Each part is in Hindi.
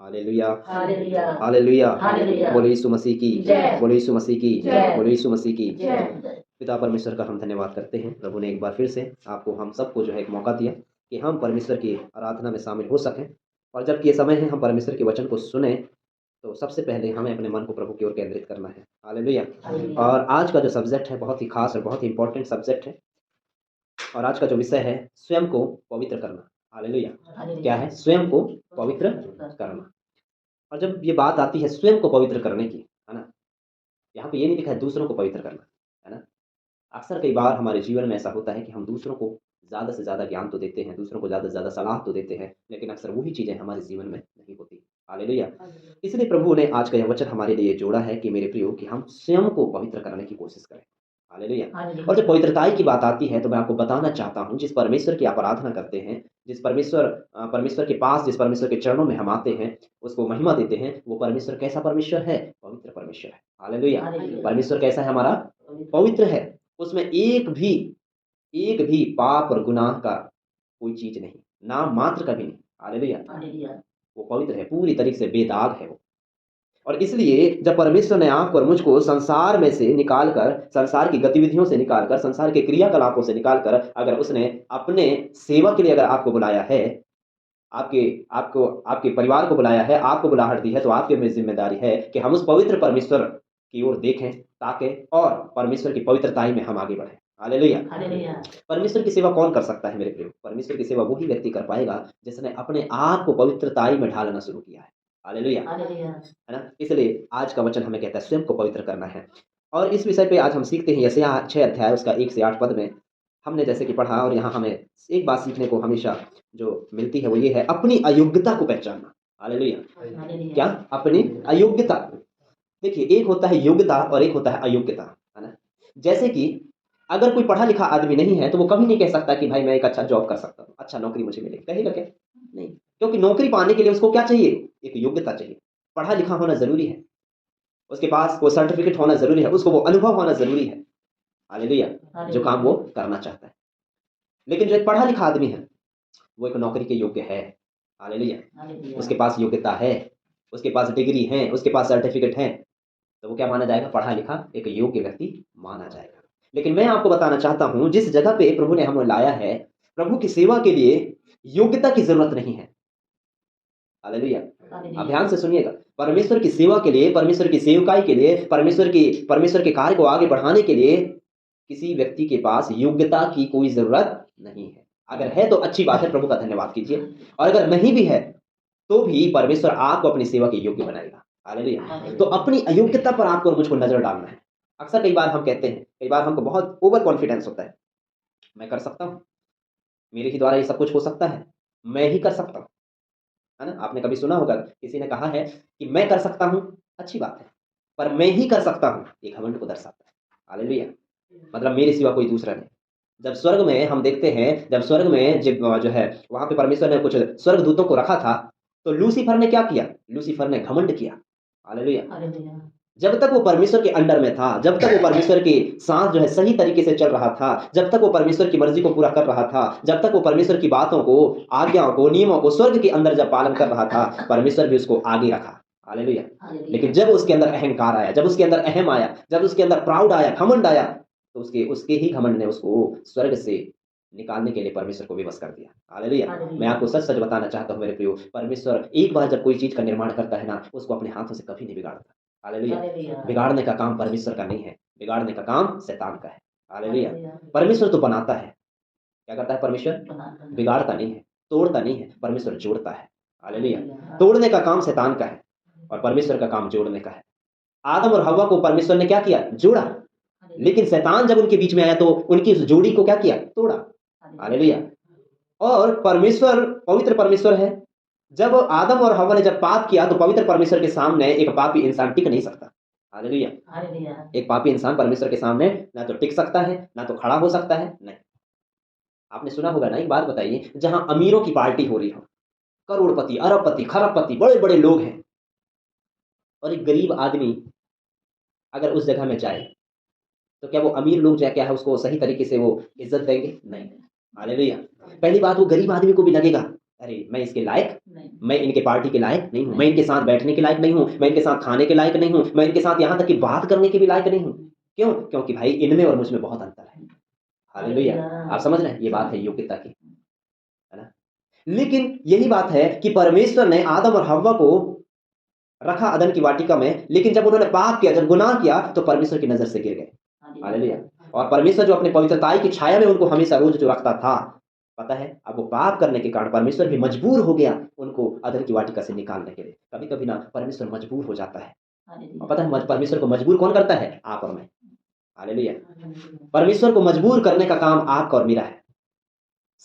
Hallelujah, hallelujah, hallelujah. हालेलुया। बोलो यीशु मसीह की, जय। बोलो यीशु मसीह की, जय। बोलो यीशु मसीह की। जय। पिता परमेश्वर का हम धन्यवाद करते हैं। प्रभु ने एक बार फिर से आपको हम सबको जो है एक मौका दिया कि हम परमेश्वर की आराधना में शामिल हो सकें। और जब ये समय है हम परमेश्वर के वचन को सुने, तो सबसे पहले हमें अपने मन को प्रभु की ओर केंद्रित करना है। हालेलुया। हालेलुया। और आज का जो सब्जेक्ट है बहुत ही खास और बहुत ही इंपॉर्टेंट सब्जेक्ट है। और आज का जो विषय है स्वयं को पवित्र करना। हालेलुया। क्या है? स्वयं को पवित्र करना। और जब ये बात आती है स्वयं को पवित्र करने की, है ना? यहाँ पे ये नहीं लिखा है दूसरों को पवित्र करना, है ना? अक्सर कई बार हमारे जीवन में ऐसा होता है कि हम दूसरों को ज़्यादा से ज़्यादा ज्ञान तो देते हैं, दूसरों को ज़्यादा से ज़्यादा सलाह तो देते हैं, लेकिन अक्सर वही चीज़ें हमारे जीवन में नहीं होती। हालेलुया। इसलिए प्रभु ने आज का यह वचन हमारे लिए जोड़ा है कि मेरे प्रियो कि हम स्वयं को पवित्र करने की कोशिश करें। हालेलुया। और जब पवित्रताई की बात आती है तो मैं आपको बताना चाहता हूँ जिस परमेश्वर की आप आराधना करते हैं, जिस परमेश्वर के पास, जिस परमेश्वर के चरणों में हम आते हैं, उसको महिमा देते हैं, वो परमेश्वर कैसा परमेश्वर है? पवित्र परमेश्वर है। हालेलुया। परमेश्वर कैसा है हमारा? पवित्र है। उसमें एक भी पाप और गुनाह का कोई चीज़ नहीं, नाम मात्र का भी नहीं। हालेलुया। हालेलुया। वो पवित्र है, पूरी तरीके से बेदाग है वो। और इसलिए जब परमेश्वर ने आपको और मुझको संसार में से निकाल कर, संसार की गतिविधियों से निकाल कर, संसार के क्रियाकलापों से निकाल कर अगर उसने अपने सेवा के लिए अगर आपको बुलाया है, आपके आपको आपके परिवार को बुलाया है, आपको बुलाहट दी है, तो आपकी में ज़िम्मेदारी है कि हम उस पवित्र परमेश्वर की ओर देखें, ताकें और परमेश्वर की पवित्रताई में हम आगे बढ़ें। हालेलुया। हालेलुया। परमेश्वर की सेवा कौन कर सकता है मेरे प्रियो? परमेश्वर की सेवा वही व्यक्ति कर पाएगा जिसने अपने आप को पवित्रताई में ढालना शुरू किया है। हालेलुया। हालेलुया। है ना? इसलिए आज का वचन हमें कहता है स्वयं को पवित्र करना है। और इस विषय पे आज हम सीखते हैं यशायाह 6 अध्याय उसका 1 से 8 पद में हमने जैसे कि पढ़ा, और यहाँ हमें एक बात सीखने को हमेशा जो मिलती है वो ये है अपनी अयोग्यता को पहचानना। हालेलुया। हालेलुया। क्या? अपनी अयोग्यता। देखिए, एक होता है योग्यता और एक होता है अयोग्यता, है ना? जैसे कि अगर कोई पढ़ा लिखा आदमी नहीं है तो वो कभी नहीं कह सकता कि भाई मैं एक अच्छा जॉब कर सकता हूँ, अच्छा नौकरी मुझे मिलेगी। कहेगा क्या? नहीं। क्योंकि नौकरी पाने के लिए उसको क्या चाहिए? एक योग्यता चाहिए। पढ़ा लिखा होना ज़रूरी है। उसके पास वो सर्टिफ़िकेट होना ज़रूरी है, उसको वो अनुभव होना ज़रूरी है। हालेलुया। जो काम वो करना चाहता है। लेकिन जो एक पढ़ा लिखा आदमी है, वो एक नौकरी के योग्य है। हालेलुया। हालेलुया। उसके पास योग्यता है, उसके पास डिग्री है, उसके पास सर्टिफ़िकेट है, तो वो क्या माना जाएगा? पढ़ा लिखा एक योग्य व्यक्ति माना जाएगा। लेकिन मैं आपको बताना चाहता हूँ जिस जगह पे प्रभु ने हमें लाया है, प्रभु की सेवा के लिए योग्यता की ज़रूरत नहीं है। हालेलुया। आप ध्यान से सुनिएगा। परमेश्वर की सेवा के लिए, परमेश्वर की सेवकाई के लिए, परमेश्वर के कार्य को आगे बढ़ाने के लिए किसी व्यक्ति के पास योग्यता की कोई ज़रूरत नहीं है। अगर है तो अच्छी बात है, प्रभु का धन्यवाद कीजिए। और अगर नहीं भी है, तो भी परमेश्वर आपको अपनी सेवा के योग्य बनाएगा। हालेलुया। तो अपनी अयोग्यता पर आपको और मुझको नज़र डालना है। अक्सर कई बार हम कहते हैं, कई बार हमको बहुत ओवर कॉन्फिडेंस होता है। मैं कर सकता हूँ, मेरे ही द्वारा ये सब कुछ हो सकता है, मैं ही कर सकता हूँ। है ना? आपने कभी सुना होगा किसी ने कहा है कि मैं कर सकता हूँ, अच्छी बात है। पर मैं ही कर सकता हूँ, ये घमंड को दर्शाता है। हालेलुया। मतलब मेरे सिवा कोई दूसरा नहीं। जब स्वर्ग में हम देखते हैं, जब स्वर्ग में जब जो है वहाँ पे परमेश्वर ने कुछ स्वर्गदूतों को रखा था, तो लूसीफर ने क्या किया? लूसीफर ने घमंड किया। हालेलुया। हालेलुया। जब तक वो परमेश्वर के अंडर में था, जब तक वो परमेश्वर के साथ जो है सही तरीके से चल रहा था, जब तक वो परमेश्वर की मर्ज़ी को पूरा कर रहा था, जब तक वो परमेश्वर की बातों को, आज्ञाओं को, नियमों को स्वर्ग के अंदर जब पालन कर रहा था, परमेश्वर भी उसको आगे रखा। हालेलुया। लेकिन जब उसके अंदर अहंकार आया, जब उसके अंदर अहम आया, जब उसके अंदर प्राउड आया, घमंड आया, तो उसके उसके ही घमंड ने उसको स्वर्ग से निकालने के लिए परमेश्वर को विवश कर दिया। हालेलुया। मैं आपको सच-सच बताना चाहता हूँ मेरे प्रियो, परमेश्वर एक बार जब कोई चीज़ का निर्माण करता है ना, उसको अपने हाथों से कभी नहीं बिगाड़ता। हालेलुया। हालेलुया। बिगाड़ने का काम परमेश्वर का नहीं है, बिगाड़ने का काम शैतान का है। हालेलुया। हालेलुया। परमेश्वर तो बनाता है। क्या करता है परमेश्वर? बनाता है। बिगाड़ता नहीं है, तोड़ता नहीं है, परमेश्वर जोड़ता है। हालेलुया। हालेलुया। तोड़ने का काम शैतान का है और परमेश्वर का काम जोड़ने का है। आदम और हव्वा को परमेश्वर ने क्या किया? जोड़ा। लेकिन शैतान जब उनके बीच में आया तो उनकी उस जोड़ी को क्या किया? तोड़ा। हालेलुया। और परमेश्वर पवित्र परमेश्वर है। जब आदम और हव्वा ने जब पाप किया तो पवित्र परमेश्वर के सामने एक पापी इंसान टिक नहीं सकता। हालेलुया। हालेलुया। एक पापी इंसान परमेश्वर के सामने ना तो टिक सकता है, ना तो खड़ा हो सकता है, नहीं। आपने सुना होगा ना, एक बात बताइए, जहां अमीरों की पार्टी हो रही हो, करोड़पति, अरबपति, खरबपति, बड़े-बड़े लोग हैं, और एक गरीब आदमी अगर उस जगह में जाए, तो क्या वो अमीर लोग जो है क्या है उसको सही तरीके से वो इज़्ज़त देंगे? नहीं। हालेलुया। पहली बात वो गरीब आदमी को भी लगेगा अरे मैं इसके लायक, नहीं। मैं इनके पार्टी के लायक नहीं हूँ, मैं इनके साथ बैठने के लायक नहीं हूँ, मैं इनके साथ खाने के लायक नहीं हूँ, मैं इनके साथ यहाँ तक कि बात करने के भी लायक नहीं हूँ। क्यों? क्योंकि भाई इनमें और मुझ में बहुत अंतर है। हालेलुया। आप समझ रहे हैं? ये बात है योग्यता की, है ना? लेकिन यही बात है कि परमेश्वर ने आदम और हव्वा को रखा अदन की वाटिका में, लेकिन जब उन्होंने पाप किया, जब गुनाह किया, तो परमेश्वर की नजर से गिर गए। हालेलुया। और परमेश्वर जो अपने पवित्रताई की छाया में उनको हमेशा रोज जो रखता था, पता है अब वो पाप करने के कारण परमेश्वर भी मजबूर हो गया उनको अदन की वाटिका से निकालने के लिए। कभी कभी ना परमेश्वर मजबूर हो जाता है। और पता है परमेश्वर को मजबूर कौन करता है? आप और मैं। हालेलुया। परमेश्वर को मजबूर करने का काम आपका और मेरा है।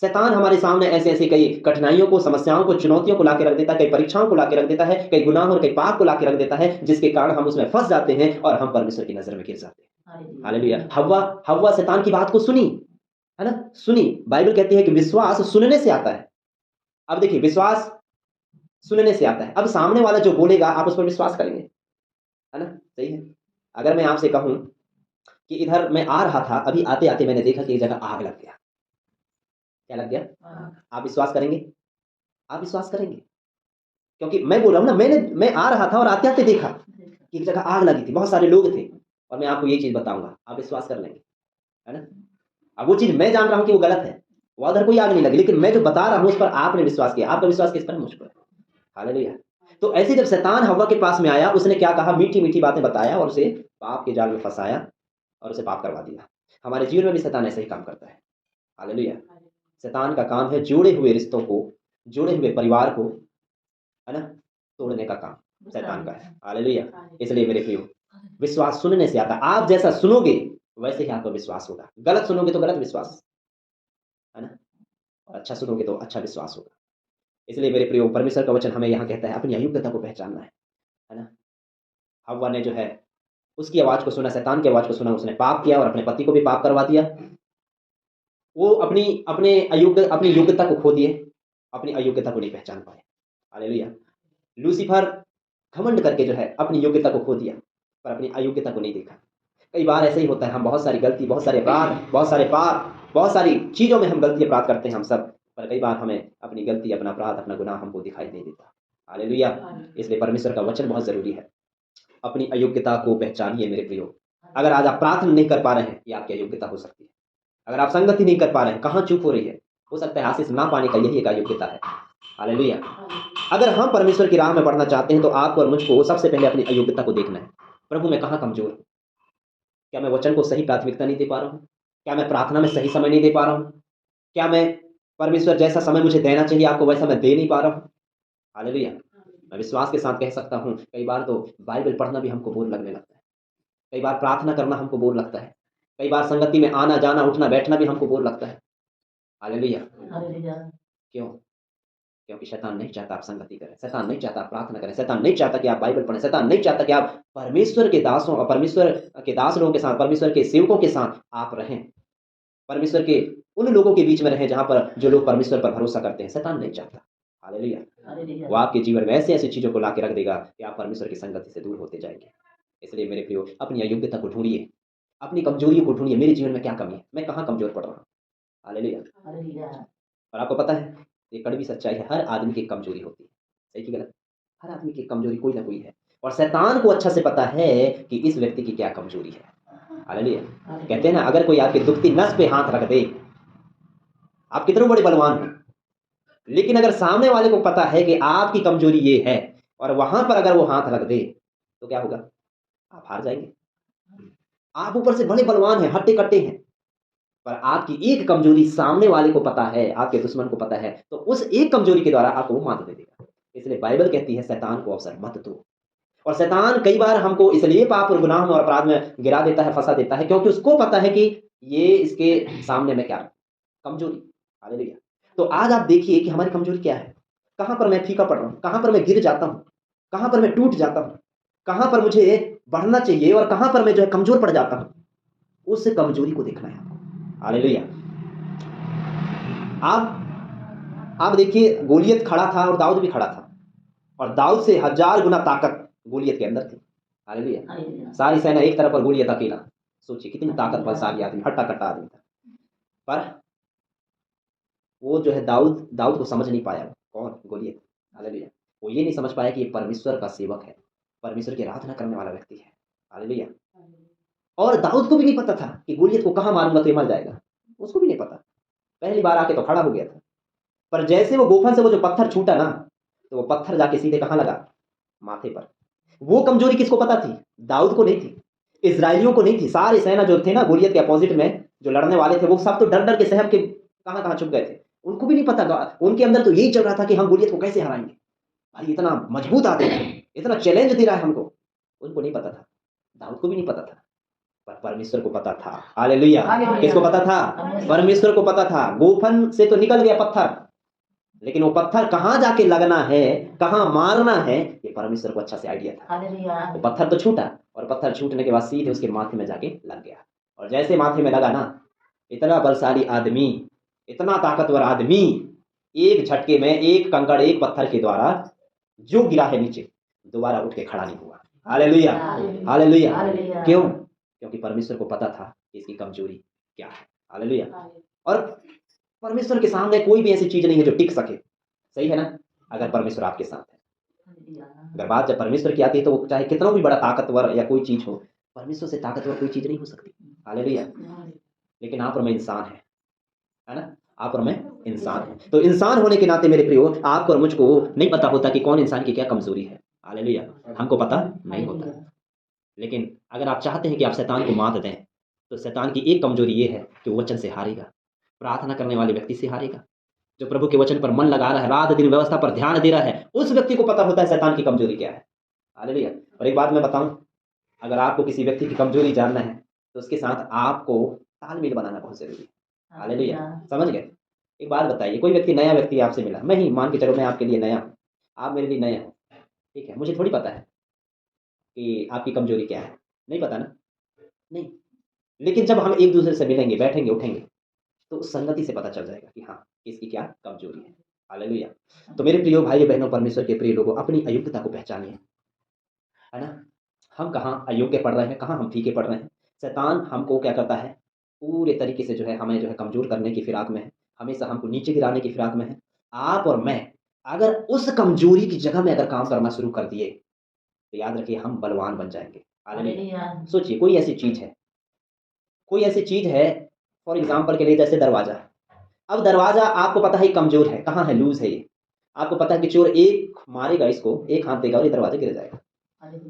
शैतान हमारे सामने ऐसे ऐसे कई कठिनाइयों को, समस्याओं को, चुनौतियों को लाके रख देता है, कई परीक्षाओं को लाके रख देता है, कई गुनाह और कई पाप को लाके रख देता है, जिसके कारण हम उसमें फंस जाते हैं और हम परमेश्वर की नजर में गिर जाते हैं। हालेलुया। हव्वा हव्वा शैतान की बात को सुनी, है ना? सुनी। बाइबल कहती है कि विश्वास सुनने से आता है। अब देखिए, विश्वास सुनने से आता है। अब सामने वाला जो बोलेगा आप उस पर विश्वास करेंगे, है ना? सही है। अगर मैं आपसे कहूं कि इधर मैं आ रहा था, अभी आते आते मैंने देखा कि एक जगह आग लग गया। क्या लग गया? आप विश्वास करेंगे? आप विश्वास करेंगे? क्योंकि मैं बोल रहा हूँ ना, मैं आ रहा था और आते-आते देखा कि एक जगह आग लगी थी, बहुत सारे लोग थे और मैं आपको ये चीज़ बताऊँगा, आप विश्वास कर लेंगे, है ना? अब वो चीज़ मैं जान रहा हूँ कि वो गलत है, वो उधर कोई आग नहीं लगी, लेकिन मैं जो बता रहा हूँ उस पर आपने विश्वास किया। आपका विश्वास किस पर है? मुझ पर। हालेलुया। तो ऐसे जब शैतान हव्वा के पास में आया, उसने क्या कहा? मीठी-मीठी बातें बताया और उसे पाप के जाल में फँसाया और उसे पाप करवा दिया। हमारे जीवन में भी शैतान ऐसा ही काम करता है। हालेलुया। शैतान का काम है जुड़े हुए रिश्तों को, जुड़े हुए परिवार को, है ना? तोड़ने का काम शैतान का है। हालेलुया। इसलिए मेरे प्रियो, विश्वास सुनने से आता है। आप जैसा सुनोगे, वैसे ही आपका विश्वास होगा। गलत सुनोगे तो गलत विश्वास, है ना? और अच्छा सुनोगे तो अच्छा विश्वास होगा। इसलिए मेरे प्रियो, परमेश्वर का वचन हमें यहाँ कहता है अपनी अयोग्यता को पहचानना है ना? हव्वा ने जो है उसकी आवाज़ को सुना, शैतान की आवाज़ को सुना, उसने पाप किया और अपने पति को भी पाप करवा दिया। वो अपनी योग्यता को खो दिए, अपनी अयोग्यता को नहीं पहचान पाए। हालेलुया। लूसीफर घमंड करके जो है अपनी योग्यता को खो दिया, पर अपनी अयोग्यता को नहीं देखा। कई बार ऐसे ही होता है, हम बहुत सारी गलती, बहुत सारे अपराध, बहुत सारे पाप, बहुत सारी चीज़ों में हम गलती अपराध करते हैं हम सब, पर कई बार हमें अपनी गलती, अपना अपराध, अपना गुनाह हमको दिखाई नहीं देता। हालेलुया। इसलिए परमेश्वर का वचन बहुत ज़रूरी है। अपनी अयोग्यता को पहचानिए मेरे प्रियो। अगर आज आप प्रार्थना नहीं कर पा रहे हैं, ये आपकी अयोग्यता हो सकती है। अगर आप संगति नहीं कर पा रहे हैं, कहाँ चूक हो रही है? हो सकता है आशीष ना पाने का यही एक अयोग्यता है। हालेलुया। अगर हम परमेश्वर की राह में बढ़ना चाहते हैं, तो आपको और मुझको सबसे पहले अपनी अयोग्यता को देखना है। प्रभु मैं कहाँ कमज़ोर हूँ? क्या मैं वचन को सही प्राथमिकता नहीं दे पा रहा हूँ? क्या मैं प्रार्थना में सही समय नहीं दे पा रहा हूँ? क्या मैं परमेश्वर जैसा समय मुझे देना चाहिए आपको वैसा मैं दे नहीं पा रहा हूँ? हालेलुया। मैं विश्वास के साथ कह सकता हूँ, कई बार तो बाइबल पढ़ना भी हमको बोर लगने लगता है। कई बार प्रार्थना करना हमको बोर लगता है। कई बार संगति में आना, जाना, उठना, बैठना भी हमको बोर लगता है। हालेलुया। क्यों? क्योंकि शैतान नहीं चाहता आप संगति करें, शैतान नहीं चाहता आप प्रार्थना करें, शैतान नहीं चाहता कि आप बाइबल पढ़ें, शैतान नहीं चाहता कि आप परमेश्वर के दासों और परमेश्वर के दास लोगों के साथ, परमेश्वर के सेवकों के साथ आप रहें। परमेश्वर के उन लोगों के बीच में रहें जहाँ पर जो लोग परमेश्वर पर भरोसा करते हैं, शैतान नहीं चाहता। हालेलुया। वो आपके जीवन में ऐसी-ऐसी चीज़ों को लाके रख देगा कि आप परमेश्वर की संगति से दूर होते जाएँगे। इसलिए मेरे प्रियो, अपनी अयोग्यता को ढूँढिए, अपनी कमजोरियों को ढूँढिए, मेरे जीवन में क्या कमी है? मैं कहाँ कमज़ोर पड़ रहा हूँ? हालेलुया। और आपको पता है, ये कड़वी सच्चाई है, हर आदमी की एक कमजोरी होती है। सही कि गलत? हर आदमी की एक कमजोरी कोई ना कोई है और शैतान को अच्छा से पता है कि इस व्यक्ति की क्या कमजोरी है। हालेलुया। कहते हैं ना, अगर कोई आपकी दुखती नस पे हाथ रख दे, आप कितने बड़े बलवान हो, लेकिन अगर सामने वाले को पता है कि आपकी कमजोरी ये है और वहां पर अगर वो हाथ रख दे, तो क्या होगा? आप हार जाएँगे। आप ऊपर से बड़े बलवान हैं, हट्टे-कट्टे हैं, पर आपकी एक कमजोरी सामने वाले को पता है, आपके दुश्मन को पता है, तो उस एक कमजोरी के द्वारा आपको वो मात दे देगा। इसलिए बाइबल कहती है शैतान को अवसर मत दो। और शैतान कई बार हमको इसलिए पाप और गुनाह में और अपराध में गिरा देता है, फँसा देता है, क्योंकि उसको पता है कि ये इसके सामने मैं क्या कमजोरी। हालेलुया। तो आज आप देखिए कि हमारी कमजोरी क्या है? कहाँ पर मैं फीका पड़ रहा हूँ? कहाँ पर मैं गिर जाता हूँ? कहाँ पर मैं टूट जाता हूँ? कहाँ पर मुझे बढ़ना चाहिए और कहाँ पर मैं जो है कमजोर पड़ जाता हूँ? उस कमजोरी को देखना है आपको। हालेलुया। आप देखिए, गोलियत खड़ा था और दाऊद भी खड़ा था और दाऊद से 1000 गुना ताकत गोलियत के अंदर थी। हालेलुया। सारी सेना एक तरफ और गोलियत अकेला। सोचिए कितनी ताकत बलशाली आदमी, हट्टा-कट्टा आदमी था। पर वो जो है दाऊद को समझ नहीं पाया। कौन? गोलियत। हालेलुया। वो ये नहीं समझ पाया कि ये परमेश्वर का सेवक है, परमेश्वर की आराधना करने वाला व्यक्ति है। हालेलुया। और दाऊद को भी नहीं पता था कि गोलियत को कहाँ मारूंगा तो ये मर जाएगा, उसको भी नहीं पता। पहली बार आके तो खड़ा हो गया था, पर जैसे वो गोफन से वो जो पत्थर छूटा ना, तो वो पत्थर जाके सीधे कहाँ लगा? माथे पर। वो कमजोरी किसको पता थी? दाऊद को नहीं थी, इस्राएलियों को नहीं थी। सारे सेना जो थे ना गोलियत के अपोजिट में जो लड़ने वाले थे, वो सब तो डर डर के सहम के कहाँ कहाँ छुप गए थे। उनको भी नहीं पता, उनके अंदर तो यही चल रहा था कि हम गोलियत को कैसे हराएंगे, भाई इतना मजबूत आदमी है, इतना चैलेंज दे रहा है हमको। उनको नहीं पता था, दाऊद को भी नहीं पता था, पर परमेश्वर को पता था। हालेलुया। किसको पता था? परमेश्वर को पता था। गोफन से तो निकल गया पत्थर, लेकिन वो पत्थर कहाँ जाके लगना है, कहाँ मारना है, ये परमेश्वर को अच्छा से आइडिया था। वो पत्थर तो छूटा, और पत्थर छूटने के बाद सीधे उसके माथे में जाके लग गया। और जैसे माथे में लगा ना, इतना बलशाली आदमी, इतना ताकतवर आदमी, एक झटके में, एक कंकड़, एक पत्थर के द्वारा जो गिरा है नीचे, दोबारा उठ के खड़ा नहीं हुआ। हालेलुया। हालेलुया। क्यों? क्योंकि परमेश्वर को पता था कि इसकी कमजोरी क्या है। हालेलुया। और परमेश्वर के सामने कोई भी ऐसी चीज नहीं है जो टिक सके। सही है ना? अगर परमेश्वर आपके साथ है, अगर बात जब परमेश्वर की आती है, तो वो चाहे कितना भी बड़ा ताकतवर या कोई चीज हो, परमेश्वर से ताकतवर कोई चीज नहीं हो सकती। हालेलुया। लेकिन आप और मैं इंसान है ना? आप और मैं इंसान है, तो इंसान होने के नाते मेरे प्रियो, आपको और मुझको नहीं पता होता कि कौन इंसान की क्या कमजोरी है। हालेलुया। हमको पता नहीं होता। लेकिन अगर आप चाहते हैं कि आप शैतान को मात दें, तो शैतान की एक कमजोरी ये है कि वो वचन से हारेगा, प्रार्थना करने वाले व्यक्ति से हारेगा। जो प्रभु के वचन पर मन लगा रहा है, रात दिन व्यवस्था पर ध्यान दे रहा है, उस व्यक्ति को पता होता है शैतान की कमजोरी क्या है। हालेलुया। और एक बात मैं बताऊं, अगर आपको किसी व्यक्ति की कमजोरी जानना है, तो उसके साथ आपको तालमेल बनाना बहुत जरूरी है। हालेलुया। समझ गए? एक बात बताइए, कोई व्यक्ति, नया व्यक्ति आपसे मिला, मैं ही मान के चलो, मैं आपके लिए नया हूं, आप मेरे लिए नए हो, ठीक है, मुझे थोड़ी पता है कि आपकी कमजोरी क्या है, नहीं पता ना? नहीं। लेकिन जब हम एक दूसरे से मिलेंगे, बैठेंगे, उठेंगे, तो संगति से पता चल जाएगा कि हाँ, किसकी क्या कमजोरी है। हालेलुया। तो मेरे प्रियो भाई बहनों, परमेश्वर के प्रिय लोगों, अपनी अयोग्यता को पहचानिए, है ना? हम कहाँ अयोग्य पढ़ रहे हैं, कहाँ हम फीके पढ़ रहे हैं। शैतान हमको क्या करता है, पूरे तरीके से जो है हमें जो है कमजोर करने की फिराक में है, हमेशा हमको नीचे गिराने की फिराक में है। आप और मैं अगर उस कमजोरी की जगह में अगर काम करना शुरू कर दिए, तो याद रखिए हम बलवान बन जाएंगे। हालेलुया। सोचिए, कोई ऐसी चीज है, फॉर एग्जाम्पल के लिए जैसे दरवाजा। अब दरवाजा आपको पता है कमजोर है, कहाँ है, लूज है ये। आपको पता है कि चोर एक मारेगा इसको, एक हाथ देगा और ये दरवाजा गिर जाएगा।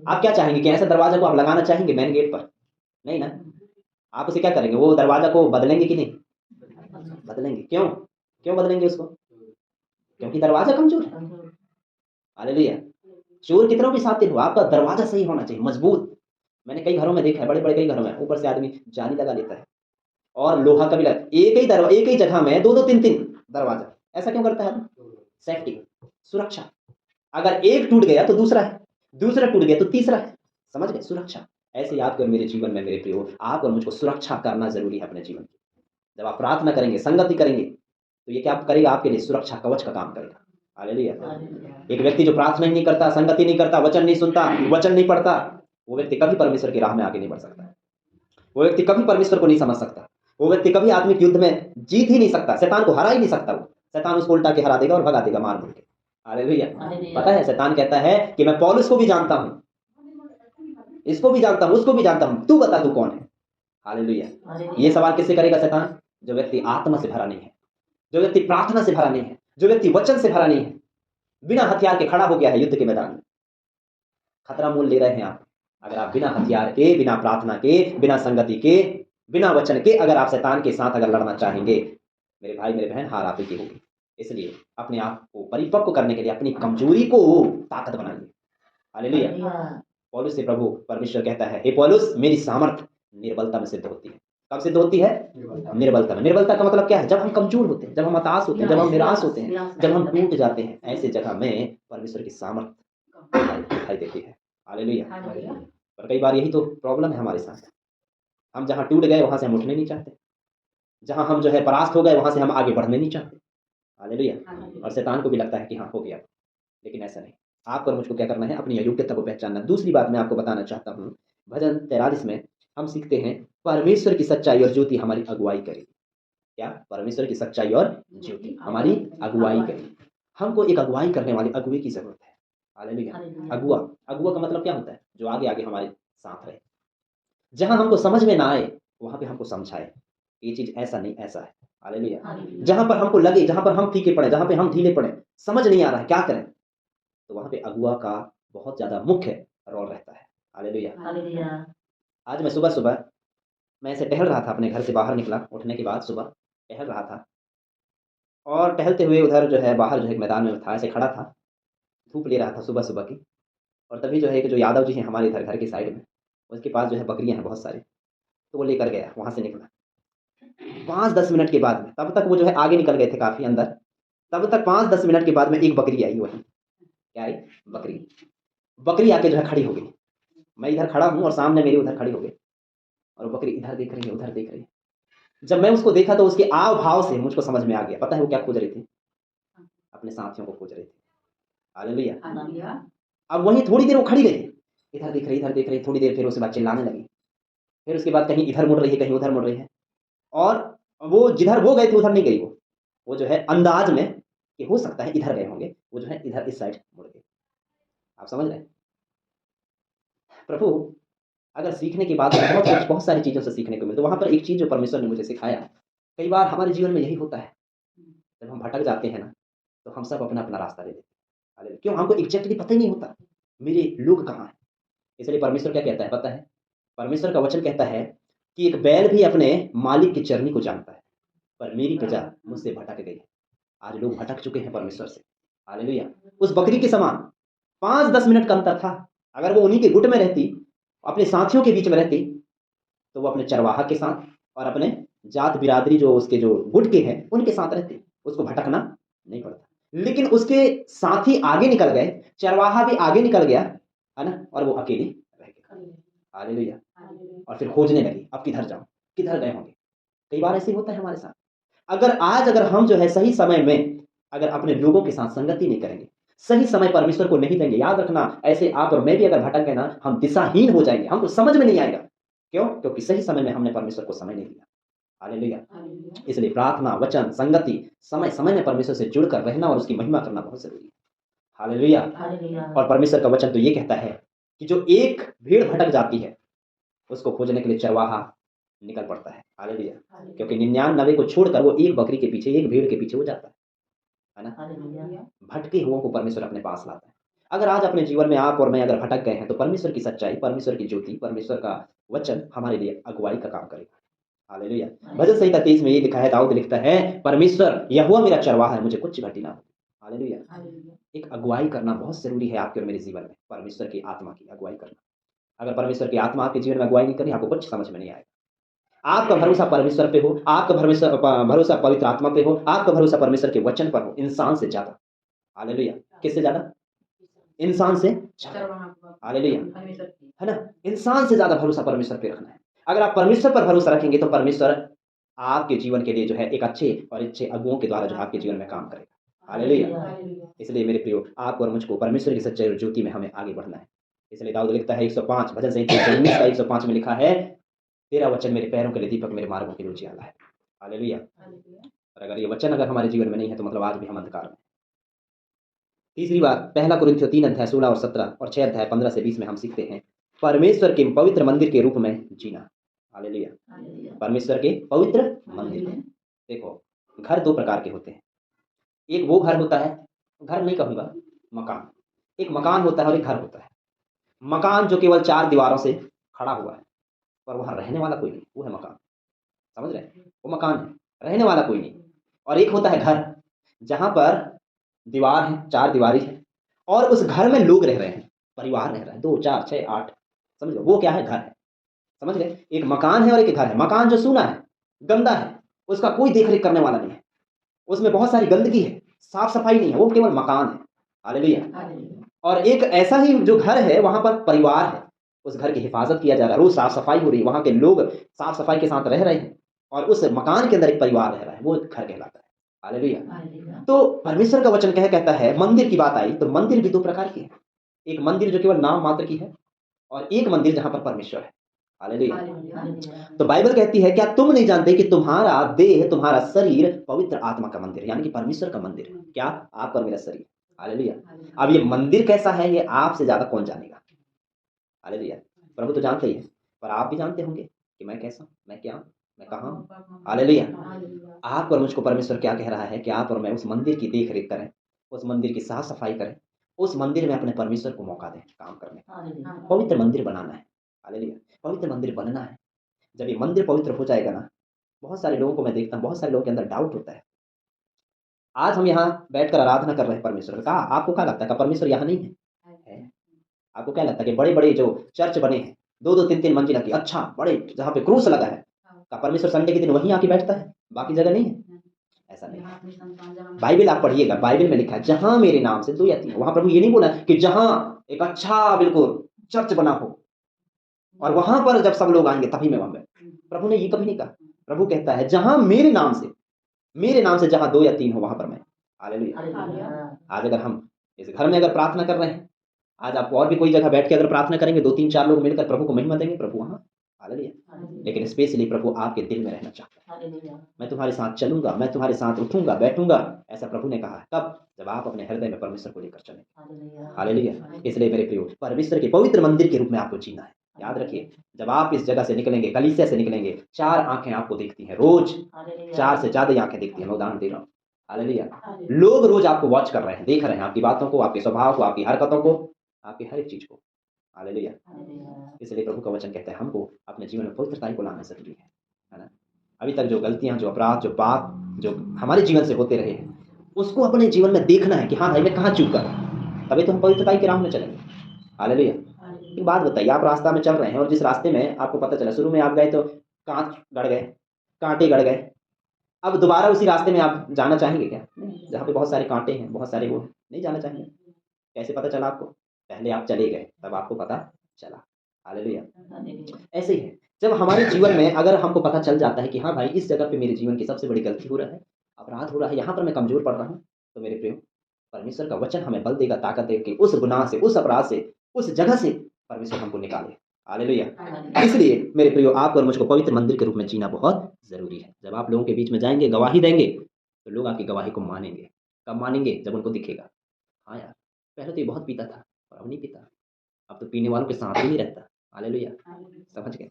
आप क्या चाहेंगे कि ऐसा दरवाजा को आप लगाना चाहेंगे मेन गेट पर? नहीं ना। आप उसे क्या करेंगे, वो दरवाजा को बदलेंगे कि नहीं? बदलेंगे। क्यों? क्यों बदलेंगे उसको? क्योंकि दरवाजा कमजोर है। हालेलुया। चोर कितना भी शातिर हो, आपका दरवाजा सही होना चाहिए, मजबूत। मैंने कई घरों में देखा है, बड़े बड़े कई घरों में ऊपर से आदमी जाली लगा लेता है, और लोहा का भी लगा, एक ही जगह में दो दो तीन तीन दरवाजा। ऐसा क्यों करता है? सेफ्टी, सुरक्षा। अगर एक टूट गया तो दूसरा है, दूसरा टूट गया तो तीसरा है। समझ गए? सुरक्षा। ऐसे ही आपको और मेरे जीवन में, मेरे प्रियो, आप और मुझको सुरक्षा करना जरूरी है अपने जीवन की। जब आप प्रार्थना करेंगे, संगति करेंगे, तो ये क्या करेगा? आपके लिए सुरक्षा कवच का काम करेगा। हालेलुया। एक व्यक्ति जो प्रार्थना ही नहीं करता, संगति नहीं करता, वचन नहीं सुनता, वचन नहीं पढ़ता, वो व्यक्ति कभी परमेश्वर की राह में आगे नहीं बढ़ सकता। वो व्यक्ति कभी परमेश्वर को नहीं समझ सकता। वो व्यक्ति कभी आत्मिक युद्ध में जीत ही नहीं सकता, शैतान को हरा ही नहीं सकता। वो शैतान उसको उल्टा के हरा देगा और भगा देगा मार मार के। हालेलुया। पता है, शैतान कहता है कि मैं पौलुस को भी जानता हूं, इसको भी जानता हूं, उसको भी जानता हूं, तू बता तू कौन है। हालेलुया। ये सवाल किससे करेगा शैतान? जो व्यक्ति आत्मा से भरा नहीं है, जो व्यक्ति प्रार्थना से भरा नहीं है, जो व्यक्ति वचन से भरा नहीं है, बिना हथियार के खड़ा हो गया है युद्ध के मैदान में। खतरा मोल ले रहे हैं आप। अगर आप बिना हथियार के, बिना प्रार्थना के, बिना संगति के, बिना वचन के अगर आप शैतान के साथ अगर लड़ना चाहेंगे, मेरे भाई मेरे बहन, हार आप ही की होगी। इसलिए अपने आप को परिपक्व करने के लिए अपनी कमजोरी को ताकत बनाइए। हालेलुया। पौलुस से प्रभु परमेश्वर कहता है, हे पौलुस, मेरी सामर्थ निर्बलता में सिद्ध होती है। कब सिद्ध होती है? निर्बलता में। निर्बलता का मतलब क्या है? जब हम कमजोर होते हैं, जब हम हताश होते हैं, जब हम निराश होते हैं, जब हम टूट जाते हैं, ऐसे जगह में परमेश्वर की सामर्थ दिखाई देती है। हालेलुया। पर कई बार यही तो प्रॉब्लम है हमारे साथ। हम जहाँ टूट गए वहां से हम उठने नहीं चाहते, जहाँ हम जो है परास्त हो गए वहां से हम आगे बढ़ने नहीं चाहते। हालेलुया। और शैतान को भी लगता है कि हाँ हो गया, लेकिन ऐसा नहीं। आपको और मुझको क्या करना है? अपनी अयोग्यता को पहचानना। दूसरी बात मैं आपको बताना चाहता हूँ, भजन 43 में हम सीखते हैं, परमेश्वर की सच्चाई और ज्योति हमारी अगुवाई करेगी। क्या? परमेश्वर की सच्चाई और ज्योति हमारी अगुवाई करेगी। हमको एक अगुवाई करने वाले अगुवे की ज़रूरत है। हालेलुया। हालेलुया। अगुवा, अगुवा का मतलब क्या होता है? जो आगे-आगे हमारे साथ रहे। जहाँ हमको समझ में ना आए, वहाँ पे हमको समझाए। ये चीज़ ऐसा नहीं, ऐसा है। हालेलुया। हालेलुया। जहाँ पर हमको लगे, जहाँ पर हम फीके पड़े, जहाँ पे हम ढीले पड़े, समझ नहीं आ रहा है, क्या करें? तो वहाँ पे अगुवा का बहुत ज़्यादा मुख्य रोल रहता है। हालेलुया। हालेलुया। आज मैं सुबह-सुबह मैं ऐसे टहल रहा था, अपने घर से बाहर निकला, उठने के बाद सुबह टहल रहा था और टहलते हुए उधर जो है बाहर जो है एक मैदान में था, ऐसे खड़ा था, धूप ले रहा था सुबह-सुबह की। और तभी जो है कि जो यादव जी हैं हमारे इधर घर की साइड में, उसके पास जो है बकरियाँ हैं बहुत सारी, तो वो लेकर गया, वहाँ से निकला। 5-10 मिनट के बाद में, तब तक वो जो है आगे निकल गए थे काफ़ी अंदर, तब तक 5-10 मिनट के बाद में एक बकरी आई वहीं। क्या आई? बकरी। बकरी आके जो है खड़ी हो गई। मैं इधर खड़ा हूँ और सामने मेरे उधर खड़ी हो गई और वो बकरी इधर देख रही है, उधर देख रही है। जब मैं उसको देखा तो उसके आव-भाव से मुझको समझ में आ गया। पता है वो क्या खोज रही थी? अपने साथियों को खोज रही थी। हालेलुया। हालेलुया। अब वहीं थोड़ी देर वो खड़ी रही, इधर देख रही, थोड़ी देर फिर उसके बाद चिल्लाने लगी। फिर उसके बाद कहीं इधर मुड़ रही है, कहीं उधर मुड़ रही है और वो जिधर वो गए थे उधर नहीं गई वो। वो जो है अंदाज़ में कि हो सकता है इधर गए होंगे, वो जो है इधर इस साइड मुड़ गई। आप समझ रहे हैं? प्रभु अगर सीखने की बात है, बहुत कुछ बहुत सारी चीज़ों से सीखने को मिलता है। वहाँ पर एक चीज़ जो परमेश्वर ने मुझे सिखाया, कई बार हमारे जीवन में यही होता है, जब हम भटक जाते हैं ना, तो हम सब अपना-अपना रास्ता ले लेते हैं। हालेलुया। क्यों? हमको एग्ज़ैक्टली पता ही नहीं होता, मेरे लोग कहाँ हैं? इसलिए परमेश्वर क्या कहता है पता है? परमेश्वर का वचन कहता है कि एक बैल भी अपने मालिक की चरनी को जानता है, पर मेरी प्रजा मुझसे भटक गई है। आज लोग भटक चुके हैं परमेश्वर से। हालेलुया। उस बकरी के समान 5-10 मिनट का अंतर था। अगर वो उन्हीं के गुट में रहती, अपने साथियों के बीच में रहती, तो वो अपने चरवाहा के साथ और अपने जात बिरादरी जो उसके जो गुट के हैं, उनके साथ रहती। उसको भटकना नहीं पड़ता। लेकिन उसके साथी आगे निकल गए, चरवाहा भी आगे निकल गया, है ना? और वो अकेली रह गई। हालेलुया। और फिर खोजने लगी, अब किधर जाऊँ? किधर गए होंगे? कई बार ऐसे ही होता है हमारे साथ। अगर हम जो है सही समय में अगर अपने लोगों के साथ संगति नहीं करेंगे, सही समय परमेश्वर को नहीं देंगे, याद रखना ऐसे आप और मैं भी अगर भटक गए ना, हम दिशाहीन हो जाएँगे, हमको समझ में नहीं आएगा। क्यों? क्योंकि सही समय में हमने परमेश्वर को समय नहीं दिया। हालेलुया। हालेलुया। इसलिए प्रार्थना, वचन, संगति, समय-समय में परमेश्वर से जुड़कर रहना और उसकी महिमा करना बहुत ज़रूरी है। हालेलुया। हालेलुया। और परमेश्वर का वचन तो ये कहता है कि जो एक भेड़ भटक जाती है, उसको खोजने के लिए चरवाहा निकल पड़ता है। हालेलुया। क्योंकि 99 को छोड़कर वो एक बकरी के पीछे, एक भेड़ के पीछे वो जाता है ना? हालेलुया। भटके हुओं को परमेश्वर अपने पास लाता है। अगर आज अपने जीवन में आप और मैं अगर भटक गए हैं, तो परमेश्वर की सच्चाई, परमेश्वर की ज्योति, परमेश्वर का वचन हमारे लिए अगुवाई का काम करेगा। हालेलुया। भजन संहिता 23 में ये लिखा है, दाऊद लिखता है, परमेश्वर यहोवा मेरा चरवाहा है, मुझे कुछ घटी ना हो। हालेलुया। हालेलुया। एक अगुवाई करना बहुत ज़रूरी है आपके और मेरे जीवन में, परमेश्वर की आत्मा की अगुवाई करना। अगर परमेश्वर की आत्मा आपके जीवन में अगुवाई नहीं करी, आपको कुछ समझ में नहीं आएगा। आपका भरोसा परमेश्वर पे हो, आपका भरोसा पवित्र आत्मा पे हो, आपका भरोसा परमेश्वर के वचन पर हो, इंसान से ज़्यादा। हालेलुया। किससे ज़्यादा? इंसान से ज़्यादा। हालेलुया। है ना? इंसान से ज़्यादा भरोसा परमेश्वर पे रखना है। अगर आप परमेश्वर पर भरोसा रखेंगे, तो परमेश्वर आपके जीवन के लिए जो है एक अच्छे अगुओं के द्वारा जो है आपके जीवन में काम करेगा। हालेलुया। इसलिए मेरे प्रियो, आपको और मुझको परमेश्वर की सच्चाई और ज्योति में हमें आगे बढ़ना है। इसलिए दाऊद लिखता है 105 भजन संहिता 119 का 105 में लिखा है, तेरा वचन मेरे पैरों के लिए दीपक, मेरे मार्गों के लिए उजियाला है। हालेलुया। और अगर ये वचन अगर हमारे जीवन में नहीं है, तो मतलब आज भी हम अंधकार में हैं। तीसरी बात, पहला कुरिन्थियों 3 अध्याय 16 और 17 और 6 अध्याय 15 से 20 में हम सीखते हैं, परमेश्वर के पवित्र मंदिर के रूप में जीना। हालेलुया। परमेश्वर के पवित्र मंदिर। देखो, घर 2 प्रकार के होते हैं। एक वो घर होता है, घर नहीं कहूँगा, मकान। एक मकान होता है और एक घर होता है। मकान जो केवल 4 दीवारों से खड़ा हुआ है, पर वहाँ रहने वाला कोई नहीं, वो है मकान। समझ रहे हैं? वो मकान है, रहने वाला कोई नहीं। और एक होता है घर, जहाँ पर दीवार है, 4 दीवारी है और उस घर में लोग रह रहे हैं, परिवार रह रहा है, 2, 4, 6, 8, समझ लो, वो क्या है? घर है। समझ गए? एक मकान है और एक घर है। मकान जो सूना है, गंदा है, उसका कोई देख-रेख करने वाला नहीं है, उसमें बहुत सारी गंदगी है, साफ-सफाई नहीं है, वो केवल मकान है। हालेलुया। और एक ऐसा ही जो घर है, वहाँ पर परिवार है, उस घर की हिफाज़त किया जा रहा है, रोज़ साफ-सफाई हो रही है, वहाँ के लोग साफ-सफाई के साथ रह रहे हैं और उस मकान के अंदर एक परिवार रह रहा है, वो घर कहलाता है। हालेलुया। तो परमेश्वर का वचन कहता है, मंदिर की बात आई तो मंदिर भी 2 प्रकार की है। एक मंदिर जो केवल नाम मात्र की है और एक मंदिर जहाँ पर परमेश्वर है। हालेलुया। तो बाइबल कहती है, क्या तुम नहीं जानते कि तुम्हारा देह, तुम्हारा शरीर पवित्र आत्मा का मंदिर है, यानी कि परमेश्वर का मंदिर है। क्या? आपका और मेरा शरीर। हालेलुया। अब ये मंदिर कैसा है, ये आपसे ज्यादा कौन जानेगा? हालेलुया। प्रभु तो जानते ही है, पर आप भी जानते होंगे कि मैं कैसा हूं, मैं क्या हूं, मैं कहाँ हूं। हालेलुया। आप और मुझको परमेश्वर क्या कह रहा है कि आप और मैं उस मंदिर की देख रेख करें, उस मंदिर की साफ सफाई करें, उस मंदिर में अपने परमेश्वर को मौका दें काम करने का। पवित्र मंदिर बनाना है। हालेलुया। पवित्र मंदिर बनना है। जब ये मंदिर पवित्र हो जाएगा ना, बहुत सारे लोगों को मैं देखता हूँ, बहुत सारे लोगों के अंदर डाउट होता है। आज हम यहाँ बैठकर आराधना कर रहे हैं परमेश्वर का, आपको क्या लगता है कि परमेश्वर यहाँ नहीं है? आपको क्या लगता है कि बड़े बड़े जो चर्च बने हैं, 2-2 3-3 मंजिला की, अच्छा बड़े, जहाँ पे क्रूस लगा है, का परमेश्वर संडे के दिन वहीं आके बैठता है, बाकी जगह नहीं है? ऐसा नहीं है। बाइबल आप पढ़िएगा, बाइबल में लिखा है जहां मेरे नाम से 2 या 3, वहां प्रभु ये नहीं बोला कि जहां एक अच्छा बिल्कुल चर्च बना हो और वहां पर जब सब लोग आएंगे तभी मैं वहां बैठूं। प्रभु ने ये कभी नहीं कहा। प्रभु कहता है जहां मेरे नाम से जहां 2 या 3 हो, वहां पर मैं। हालेलुया। आज अगर हम इस घर में अगर प्रार्थना कर रहे हैं, आज आप और भी कोई जगह बैठ के अगर प्रार्थना करेंगे, 2-3-4 लोग मिलकर प्रभु को महिमा देंगे, प्रभु वहां। हालेलुया। लेकिन स्पेशली प्रभु आपके दिल में रहना चाहता है। मैं तुम्हारे साथ चलूंगा, मैं तुम्हारे साथ उठूंगा बैठूंगा, ऐसा प्रभु ने कहा है। कब? जब आप अपने हृदय में परमेश्वर को लेकर चलेंगे। हालेलुया। इसलिए मेरे प्रियो, परमेश्वर के पवित्र मंदिर के रूप में आपको जीना है। याद रखिए, जब आप इस जगह से निकलेंगे, कलीसिया से निकलेंगे, 4 आंखें आपको देखती हैं रोज, 4 से ज्यादा आंखें देखती हैं। मैं उदाहरण दे रहा हूँ। हालेलुया। लोग रोज आपको वॉच कर रहे हैं, देख रहे हैं आपकी बातों को, आपके स्वभाव को, आपकी हरकतों को, आपकी हर एक चीज को। हालेलुया। इसलिए प्रभु का वचन कहता है हमको अपने जीवन में पवित्रता को लाना जरूरी है ना? अभी तक जो गलतियां, जो अपराध, जो पाप जो हमारे जीवन से होते रहे हैं, उसको अपने जीवन में देखना है कि हाँ भाई मैं कहाँ चूक कर रहा हूं, तभी तो हम पवित्रता के राह में चलेंगे। हालेलुया। एक बात बताइए, आप रास्ता में चल रहे हैं और जिस रास्ते में आपको पता चला, शुरू में आप गए तो कांच गड़ गए, कांटे गड़ गए, अब दोबारा उसी रास्ते में आप जाना चाहेंगे क्या? नहीं। जहाँ पे बहुत सारे कांटे हैं, बहुत सारे वो, नहीं जाना चाहेंगे। कैसे पता चला आपको? पहले आप चले गए, तब आपको पता चला। हालेलुया। ऐसे ही है, जब हमारे जीवन में अगर हमको पता चल जाता है कि हाँ भाई इस जगह पे मेरे जीवन की सबसे बड़ी गलती हो रहा है, अपराध हो रहा है, यहाँ पर मैं कमजोर पड़ रहा हूँ, तो मेरे प्रियो, परमेश्वर का वचन हमें बल देगा, ताकत देगा कि उस गुनाह से, उस अपराध से, उस जगह से परमेश्वर हमको निकाले। हालेलुया। इसलिए मेरे प्रियो, आप और मुझको पवित्र मंदिर के रूप में जीना बहुत जरूरी है। जब आप लोगों के बीच में जाएंगे, गवाही देंगे, तो लोग आपकी गवाही को मानेंगे। कब मानेंगे? जब उनको दिखेगा हाँ यार, पहले तो ये बहुत पीता था और अब नहीं पीता, अब तो पीने वालों के साथ ही नहीं रहता। हालेलुया। समझ गए?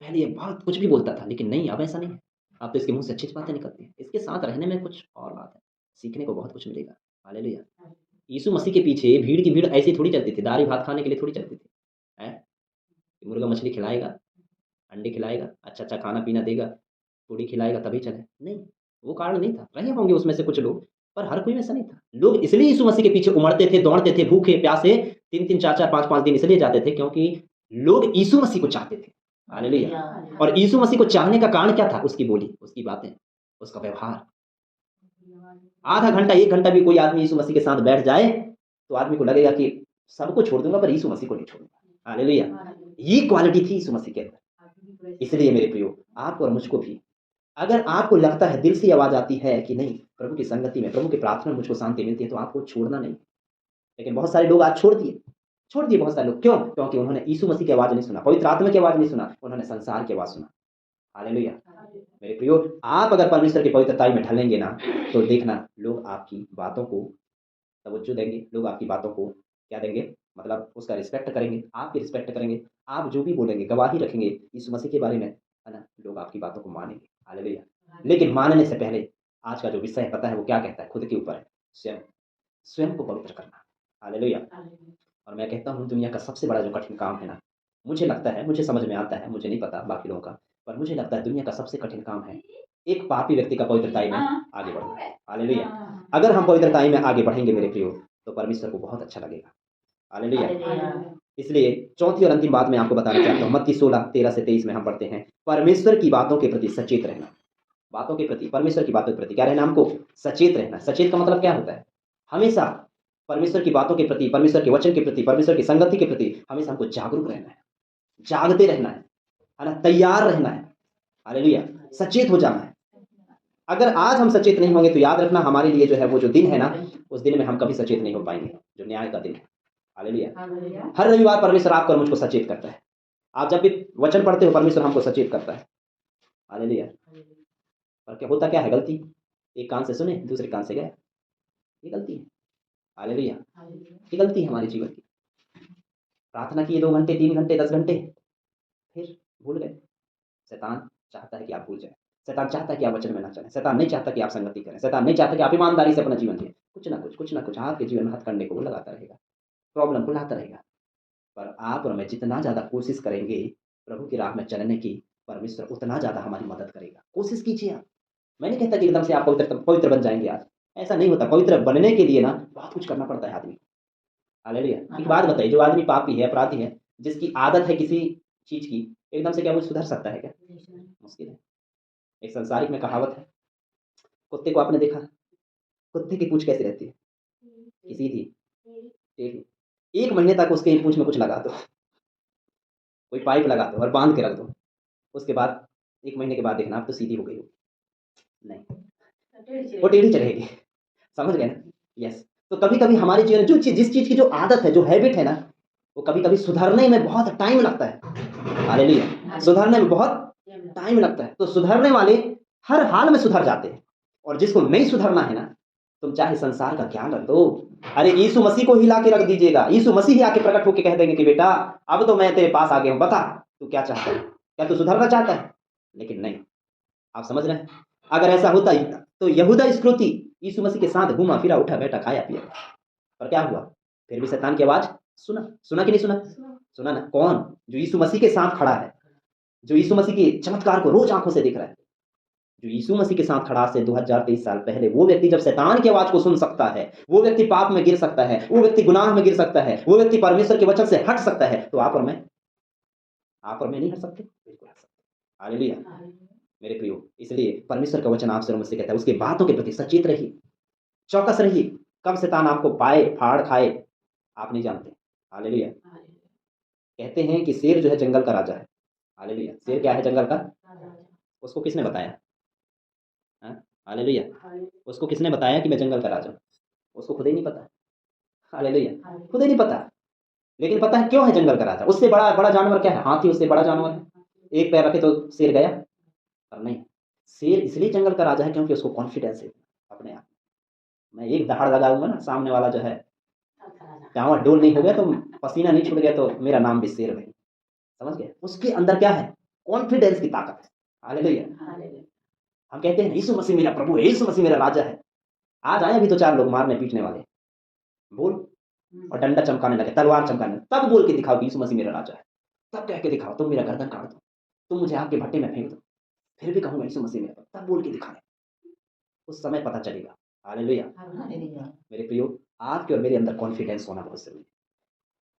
पहले ये बहुत कुछ भी बोलता था, लेकिन नहीं, अब ऐसा नहीं है। अब तो इसके मुँह से अच्छी बातें निकलती हैं। इसके साथ रहने में कुछ और बात है, सीखने को बहुत कुछ मिलेगा। हालेलुया। यीशु मसीह के पीछे भीड़ की भीड़ ऐसी थोड़ी चलती थी, दाल भात खाने के लिए थोड़ी चलती थी। हैं? मुर्गा मछली खिलाएगा, अंडे खिलाएगा, अच्छा-अच्छा खाना-पीना देगा, पूड़ी खिलाएगा तभी चले। नहीं, वो कारण नहीं था। रहे होंगे उसमें से कुछ लोग, पर हर कोई वैसा नहीं था। लोग इसलिए यीशु मसीह के पीछे उमड़ते थे, दौड़ते थे, भूखे-प्यासे 3-3 4-4 5-5 दिन इसलिए जाते थे, क्योंकि लोग यीशु मसीह को चाहते थे। हालेलुया। और यीशु मसीह को चाहने का कारण क्या था? उसकी बोली, उसकी बातें, उसका व्यवहार। आधा घंटा, 1 घंटा भी कोई आदमी यीशु मसीह के साथ बैठ जाए, तो आदमी को लगेगा कि सबको छोड़ दूँगा पर यीशु मसीह को नहीं छोड़ूँगा। हालेलुया। ये क्वालिटी थी यीशु मसीह के अंदर। इसलिए मेरे प्रियो, आपको और मुझको भी, अगर आपको लगता है, दिल से आवाज़ आती है कि नहीं, प्रभु की संगति में, प्रभु की प्रार्थना में मुझको शांति मिलती है, तो आपको छोड़ना नहीं। लेकिन बहुत सारे लोग आज छोड़ दिए बहुत सारे लोग। क्यों? क्योंकि उन्होंने यीशु मसीह की आवाज़ नहीं सुना, पवित्र आत्मा की आवाज़ नहीं सुना, उन्होंने संसार की आवाज़ सुना। हालेलुया। मेरे प्रियो, आप अगर परमेश्वर की पवित्रता में ढलेंगे ना, तो देखना लोग आपकी बातों को तवज्जो देंगे, लोग आपकी बातों को क्या देंगे, मतलब उसका रिस्पेक्ट करेंगे, आपकी रिस्पेक्ट करेंगे। आप जो भी बोलेंगे, गवाही रखेंगे यीशु मसीह के बारे में, है ना, लोग आपकी बातों को मानेंगे। हालेलुया। लेकिन मानने से पहले आज का जो विषय है, पता है वो क्या कहता है? खुद के ऊपर है, स्वयं को पवित्र करना। हालेलुया। और मैं कहता हूँ दुनिया का सबसे बड़ा जो कठिन काम है ना, मुझे लगता है, मुझे समझ में आता है, मुझे नहीं पता बाकी लोगों का, पर मुझे लगता है दुनिया का सबसे कठिन काम है एक पापी व्यक्ति का पवित्रताई में आगे बढ़ना। हालेलुया। अगर हम पवित्रताई में आगे बढ़ेंगे मेरे प्रियो, तो परमेश्वर को बहुत अच्छा लगेगा। हालेलुया। इसलिए चौथी और अंतिम बात मैं आपको बताना चाहता हूँ, मत्ती 16:13 से 23 में हम पढ़ते हैं, परमेश्वर की बातों के प्रति सचेत रहना। बातों के प्रति, परमेश्वर की बातों के प्रति क्या रहना? हमको सचेत रहना। सचेत का मतलब क्या होता है? हमेशा परमेश्वर की बातों के प्रति, परमेश्वर के वचन के प्रति, परमेश्वर की संगति के प्रति हमेशा हमको जागरूक रहना है, जागते रहना है ना, तैयार रहना है। हालेलुया। सचेत हो जाना है। अगर आज हम सचेत नहीं होंगे, तो याद रखना हमारे लिए जो है वो जो दिन है ना, उस दिन में हम कभी सचेत नहीं हो पाएंगे, जो न्याय का दिन है। हालेलुया। हर रविवार परमेश्वर आपको और मुझको सचेत करता है। आप जब भी वचन पढ़ते हो परमेश्वर हमको सचेत करता है। हालेलुया। और क्या होता क्या है, गलती एक कान से सुने दूसरे कान से गया, ये गलती है। हालेलुया। ये गलती है हमारे जीवन की। प्रार्थना किए 2 घंटे 3 घंटे 10 घंटे, फिर भूल गए। शैतान चाहता है कि आप भूल जाए, शैतान चाहता है कि आप वचन में ना चलें, शैतान नहीं चाहता कि आप संगति करें, शैतान नहीं चाहता कि आप ईमानदारी से अपना जीवन जिए। कुछ ना कुछ आपके जीवन में हथकंडे को वो लगाता रहेगा, प्रॉब्लम को लाता रहेगा। पर आप और मैं जितना ज़्यादा कोशिश करेंगे प्रभु की राह में चलने की, परमेश्वर उतना ज़्यादा हमारी मदद करेगा। कोशिश कीजिए आप। मैं नहीं कहता कि एकदम से आप पवित्र पवित्र बन जाएँगे आज, ऐसा नहीं होता। पवित्र बनने के लिए ना बहुत कुछ करना पड़ता है आदमी को। हालेलुया। एक बात बताइए, जो आदमी पापी है, अपराधी है, जिसकी आदत है किसी चीज़ की, एकदम से क्या वो सुधर सकता है क्या? मुश्किल है। एक संसारिक में कहावत है, कुत्ते को आपने देखा? कुत्ते की पूँछ कैसी रहती है? कि सीधी, टेढ़ी। 1 महीने तक उसके पूँछ में कुछ लगा दो, कोई पाइप लगा दो और बाँध के रख दो। उसके बाद 1 महीने के बाद देखना अब तो सीधी हो गई होगी। नहीं, वो टेढ़ी चलेगी। समझ गए ना? यस। तो कभी-कभी हमारे जीवन में जो चीज़ जिस चीज़ की जो आदत है, जो हैबिट है ना, वो कभी-कभी सुधरने में बहुत टाइम लगता है। हालेलुया। सुधरने में बहुत टाइम लगता है। तो सुधरने वाले हर हाल में सुधर जाते हैं, और जिसको नहीं सुधरना है ना, तुम चाहे संसार का ज्ञान रख दो, अरे यीशु मसीह को ही ला के रख दीजिएगा, यीशु मसीह ही आके प्रकट होके कह देंगे कि बेटा अब तो मैं तेरे पास आ गया हूँ, बता तू क्या चाहता है? क्या तू सुधरना चाहता है? लेकिन नहीं, आप समझ रहे हैं? अगर ऐसा होता ही तो यहूदा इस्करियोती यीशु मसीह के साथ घूमा फिरा, उठा बैठा, खाया पिया, पर क्या हुआ? फिर भी शैतान की आवाज़ सुना। सुना कि नहीं सुना? सुना ना। कौन? जो यीशु मसीह के साथ खड़ा है, जो यीशु मसीह के चमत्कार को रोज़ आँखों से देख रहा है, जो यीशु मसीह के साथ खड़ा से 2023 साल पहले, वो व्यक्ति जब शैतान की आवाज़ को सुन सकता है, वो व्यक्ति पाप में गिर सकता है, वो व्यक्ति गुनाह में गिर सकता है, वो व्यक्ति परमेश्वर के वचन से हट सकता है, तो आप और मैं नहीं हट सकते? बिल्कुल हट सकते। हालेलुया। मेरे प्रियो, इसलिए परमेश्वर का वचन आपसे और मुझसे कहता है, उसकी बातों के प्रति सचेत रहिए, चौकस रहिए। कब शैतान आपको पाए, फाड़ खाए, आप नहीं जानते। हालेलुया। कहते हैं कि शेर जो है जंगल का राजा है। हालेलुया। शेर क्या है? जंगल का। उसको किसने बताया? हाँ? हालेलुया। उसको किसने बताया कि मैं जंगल का राजा हूँ? उसको खुद ही नहीं पता। हालेलुया। खुद ही नहीं पता। लेकिन पता है क्यों है जंगल का राजा? उससे बड़ा बड़ा जानवर क्या है? हाथी उससे बड़ा जानवर है। एक पैर रखे तो शेर गया? पर नहीं। शेर इसलिए जंगल का राजा है क्योंकि उसको कॉन्फिडेंस है अपने आप। मैं एक दहाड़ लगाऊंगा ना, सामने वाला जो है चावल डोल नहीं हो गया, तो पसीना नहीं छूट गया, तो मेरा नाम भी शेर नहीं। समझ गए? उसके अंदर क्या है? कॉन्फिडेंस की ताकत है। हालेलुया। हम कहते हैं यीशु मसीह मेरा प्रभु है, यीशु मसीह मेरा राजा है। आज आए अभी तो 4 लोग मारने पीटने वाले, बोल, और डंडा चमकाने लगे, तलवार चमकाने, तब बोल के दिखाओ कि यीशु मसीह मेरा राजा है। तब कह के दिखाओ, तुम मेरा गर्दन काट दो, तुम मुझे आग के भट्टे में फेंक दो, फिर भी कहूँगा यीशु मसीह मेरा, तब बोल के दिखाएं। उस समय पता चलेगा। हालेलुया। मेरे प्रियो, आपके और मेरे अंदर कॉन्फिडेंस होना बहुत जरूरी है।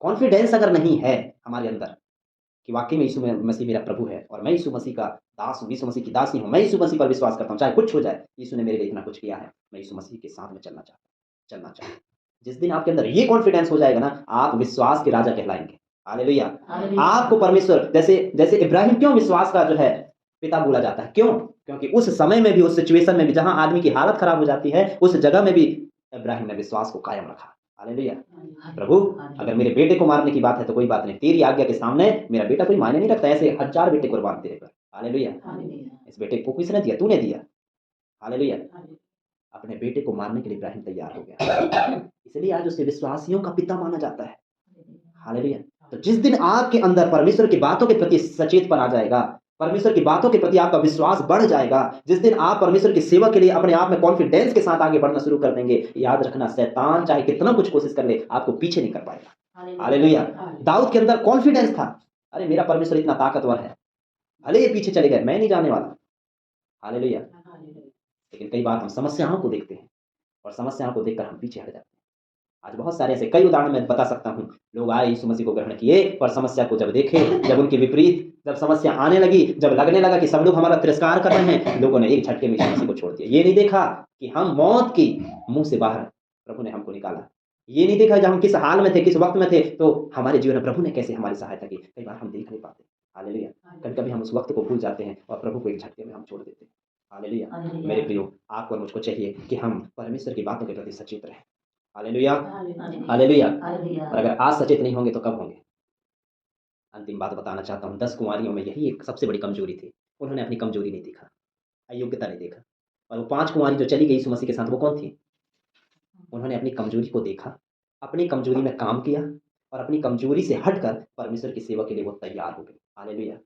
कॉन्फिडेंस अगर नहीं है हमारे अंदर कि वाकई में यीशु मसीह मेरा प्रभु है और मैं यीशु मसीह का दास हूँ, यीशु मसीह की दासी हूँ, मैं यीशु मसीह पर विश्वास करता हूँ, चाहे कुछ हो जाए, यीशु ने मेरे लिए इतना कुछ किया है, मैं यीशु मसीह के साथ में चलना चाहता हूँ। जिस दिन आपके अंदर ये कॉन्फिडेंस हो जाएगा ना, आप विश्वास के राजा कहलाएंगे। हालेलुया। आपको परमेश्वर, जैसे जैसे इब्राहिम क्यों विश्वास का जो है पिता बोला जाता है? क्यों? क्योंकि उस समय में भी, उस सिचुएशन में भी, जहां आदमी की हालत खराब हो जाती है, उस जगह में भी इब्राहिम ने विश्वास को कायम रखा। हालेलुया। प्रभु, अगर मेरे बेटे को मारने की बात है तो कोई बात नहीं, तेरी आज्ञा के सामने मेरा बेटा कोई मायने नहीं रखता। ऐसे 1000 बेटे कुर्बान तेरे पर। हालेलुया। इस बेटे को किसने दिया? तूने दिया। हालेलुया। अपने बेटे को मारने के लिए इब्राहिम तैयार हो गया, इसलिए आज उसे विश्वासियों का पिता माना जाता है। हालेलुया। तो जिस दिन आपके अंदर परमेश्वर की बातों के प्रति सचेतपन आ जाएगा, परमेश्वर की बातों के प्रति आपका विश्वास बढ़ जाएगा, जिस दिन आप परमेश्वर की सेवा के लिए अपने आप में कॉन्फिडेंस के साथ आगे बढ़ना शुरू कर देंगे, याद रखना शैतान चाहे कितना कुछ कोशिश कर ले, आपको पीछे नहीं कर पाएगा। हालेलुया। दाऊद के अंदर कॉन्फिडेंस था, अरे मेरा परमेश्वर इतना ताकतवर है, भले ये पीछे चले गए, मैं नहीं जाने वाला। हालेलुया। लेकिन कई बार हम समस्याओं को देखते हैं और समस्याओं को देखकर हम पीछे हट जाते हैं। आज बहुत सारे ऐसे कई उदाहरण मैं बता सकता हूँ। लोग आए, यीशु मसीह को ग्रहण किए, पर समस्या को जब देखे, जब उनके विपरीत, जब समस्या आने लगी, जब लगने लगा कि सब लोग हमारा तिरस्कार कर रहे हैं, लोगों ने एक झटके में यीशु मसीह को छोड़ दिया। ये नहीं देखा कि हम मौत की मुंह से बाहर प्रभु ने हमको निकाला। ये नहीं देखा जब हम किस हाल में थे, किस वक्त में थे, तो हमारे जीवन में प्रभु ने कैसे हमारी सहायता की। कई बार हम देख नहीं पाते। हालेलुया। कभी-कभी हम उस वक्त को भूल जाते हैं और प्रभु को एक झटके में हम छोड़ देते हैं। हालेलुया। मेरे प्रियो, आपको और मुझको चाहिए कि हम परमेश्वर की बातों के प्रति सचेत रहें। हालेलुया। हालेलुया। और अगर आज सचेत नहीं होंगे तो कब होंगे? अंतिम बात बताना चाहता हूँ, 10 कुँवारियों में यही एक सबसे बड़ी कमज़ोरी थी। उन्होंने अपनी कमज़ोरी नहीं देखा, अयोग्यता नहीं देखा। और वो 5 कुँवारी जो चली गई यीशु मसीह के साथ, वो कौन थी? उन्होंने अपनी कमज़ोरी को देखा, अपनी कमज़ोरी में काम किया और अपनी कमज़ोरी से हटकर परमेश्वर की सेवा के लिए वो तैयार हो गए। हालेलुया!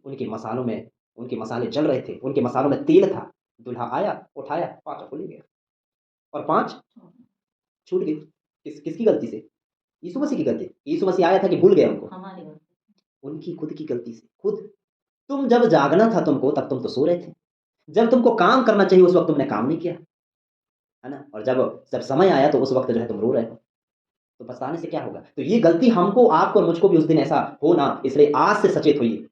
उनके मसालों में उनके मसाले जल रहे थे, उनके मसालों में तेल था। दूल्हा आया, उठाया, 5 को ले गया और 5 छूट गई। किसकी गलती से? यीशु मसीह की गलती। यीशु मसीह आया था कि भूल गया उनको? उनकी खुद की गलती से, खुद। तुम जब जागना था तुमको, तब तुम तो सो रहे थे। जब तुमको काम करना चाहिए उस वक़्त तुमने काम नहीं किया, है ना? और जब जब समय आया तो उस वक़्त जो है तुम रो रहे हो। तो पछताने से क्या होगा? तो ये गलती हमको, आपको और मुझको भी उस दिन ऐसा हो ना, इसलिए आज से सचेत होइए।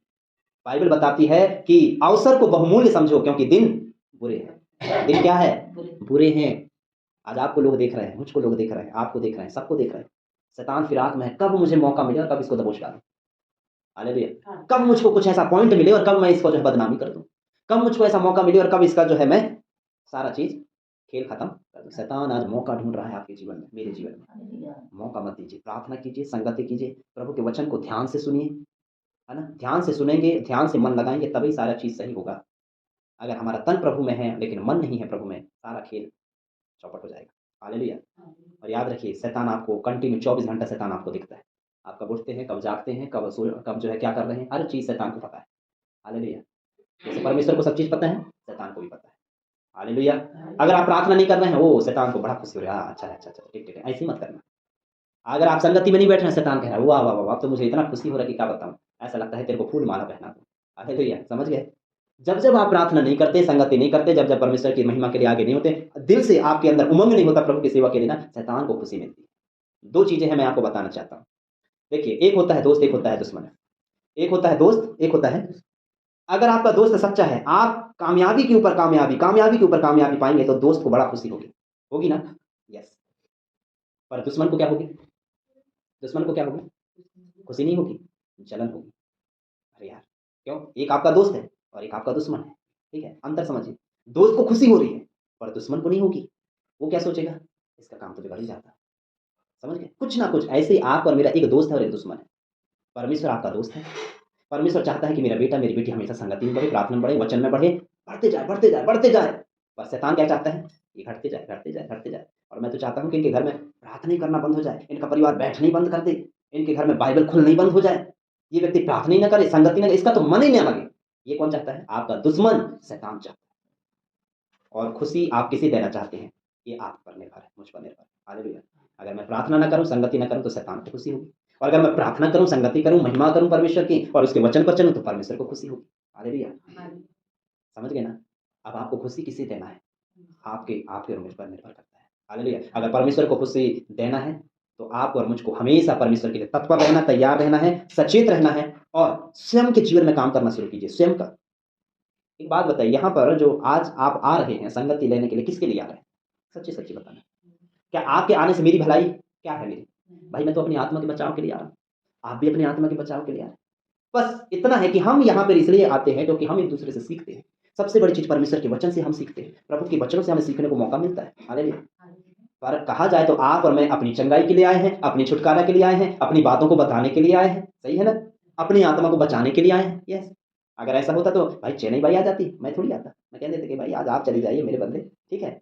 बाइबल बताती है कि अवसर को बहुमूल्य समझो, क्योंकि दिन बुरे हैं। दिन क्या है? बुरे हैं। आज आपको लोग देख रहे हैं, मुझको लोग देख रहे हैं, आपको देख रहे हैं, सबको देख रहे हैं। शैतान फिराक में है, कब मुझे मौका मिले और कब इसको दबोच डालूँ। हालेलुया! कब मुझको कुछ ऐसा पॉइंट मिले और कब मैं इसको जो है बदनामी कर दूँ। कब मुझको ऐसा मौका मिले और कब इसका जो है मैं सारा चीज़ खेल खत्म कर दूँ। शैतान आज मौका ढूँढ रहा है आपके जीवन में, मेरे जीवन में। मौका मत दीजिए, प्रार्थना कीजिए, संगति कीजिए, प्रभु के वचन को ध्यान से सुनिए, है ना? ध्यान से सुनेंगे, ध्यान से मन लगाएँगे, तभी सारा चीज़ सही होगा। अगर हमारा तन प्रभु में है लेकिन मन नहीं है प्रभु में, सारा खेल चौपट हो जाएगा। हालेलुया! और याद रखिए, शैतान आपको कंटिन्यू 24 घंटा शैतान आपको दिखता है। आप कब उठते हैं, कब जागते हैं, कब जो है क्या कर रहे हैं, हर चीज़ शैतान को पता है। हालेलुया! जैसे परमेश्वर को सब चीज़ पता है, शैतान को भी पता है। हालेलुया! अगर आप प्रार्थना नहीं कर रहे हैं, ओह! शैतान को बड़ा खुशी हो रहा है, हाँ, अच्छा है, अच्छा, अच्छा, ठीक, ठीक है, ऐसे ही मत करना। अगर आप संगति में नहीं बैठ रहे हैं, शैतान कह रहा है, वाह, वाह, वाह! अब तो मुझे इतना खुशी हो रहा है कि क्या बताऊँ। ऐसा लगता है तेरे को फूल माला पहना दूँ। हालेलुया! समझ गए? जब आप प्रार्थना नहीं करते, संगति नहीं करते, जब परमेश्वर की महिमा के लिए आगे नहीं होते, दिल से आपके अंदर उमंग नहीं होता प्रभु की सेवा के लिए ना, शैतान को खुशी मिलती है। 2 चीज़ें हैं मैं आपको बताना चाहता हूँ। देखिए, एक होता है दोस्त, एक होता है दुश्मन। एक होता है दोस्त, एक होता है, अगर आपका दोस्त सच्चा है, आप कामयाबी के ऊपर कामयाबी, कामयाबी के ऊपर कामयाबी पाएँगे तो दोस्त को बड़ा खुशी होगी। होगी ना? यस। पर दुश्मन को क्या होगी? दुश्मन को क्या होगी? खुशी नहीं होगी, जलन होगी। अरे यार! क्यों? एक आपका दोस्त है और एक आपका दुश्मन है, ठीक है? अंतर समझिए। दोस्त को खुशी हो रही है, पर दुश्मन को नहीं होगी। वो क्या सोचेगा? इसका काम तो बिगड़ ही जाता। समझ गए? कुछ ना कुछ ऐसे ही आप और मेरा एक दोस्त है और एक दुश्मन है। परमेश्वर आपका दोस्त है। परमेश्वर चाहता है कि मेरा बेटा, मेरी बेटी हमेशा संगति में बढ़े, प्रार्थना में बढ़े, वचन में बढ़े, बढ़ते जाए, बढ़ते जाए, बढ़ते जाए। पर शैतान क्या चाहता है? ये घटते जाए, घटते जाए, घटते जाए। और मैं तो चाहता हूँ कि इनके घर में प्रार्थना ही करना बंद हो जाए, इनका परिवार बैठना ही बंद कर दे, इनके घर में बाइबल खुलना ही बंद हो जाए। ये व्यक्ति प्रार्थना ही ना करे, संगति ना करे, इसका तो मन ही ना लगे। ये कौन चाहता है? आपका दुश्मन, शैतान चाहता है। और खुशी आप किसे देना चाहते हैं? ये आप पर निर्भर है, मुझ पर निर्भर है। हालेलुया! अगर मैं प्रार्थना ना करूँ, संगति ना करूँ तो शैतान को खुशी होगी। और अगर मैं प्रार्थना करूँ, संगति करूँ, महिमा करूँ परमेश्वर की और उसके वचन पर चलूँ तो परमेश्वर को खुशी होगी। हालेलुया! समझ गए ना? अब आपको खुशी किसे देना है? आपके आपके और मुझ पर निर्भर करता है। हालेलुया! अगर परमेश्वर को खुशी देना है, तो आपको और मुझको हमेशा परमेश्वर के लिए तत्पर रहना, तैयार रहना है, सचेत रहना है और स्वयं के जीवन में काम करना शुरू कीजिए, स्वयं का। एक बात बताइए, यहाँ पर जो आज आप आ रहे हैं संगति लेने के लिए, किसके लिए आ रहे हैं? सच्ची-सच्ची बताना। क्या आपके आने से मेरी भलाई क्या है मेरी? भाई मैं तो अपनी आत्मा के बचाव के लिए आ रहा हूँ। आप भी अपनी आत्मा के बचाव के लिए आ रहे हैं। बस इतना है कि हम यहाँ पर इसलिए आते हैं क्योंकि हम एक-दूसरे से सीखते हैं। सबसे बड़ी चीज़ परमेश्वर के वचन से हम सीखते हैं। प्रभु के वचनों से हमें सीखने को मौका मिलता है। हालेलुया! पर कहा जाए तो आप और मैं अपनी चंगाई के लिए आए हैं, अपनी छुटकारा के लिए आए हैं, अपनी बातों को बताने के लिए आए हैं। सही है ना? अपनी आत्मा को बचाने के लिए आए हैं। यस। अगर ऐसा होता तो भाई चेन्नई बाई आ जाती, मैं थोड़ी आता। मैं कह देता कि भाई आज आप चली जाइए मेरे बदले, ठीक है?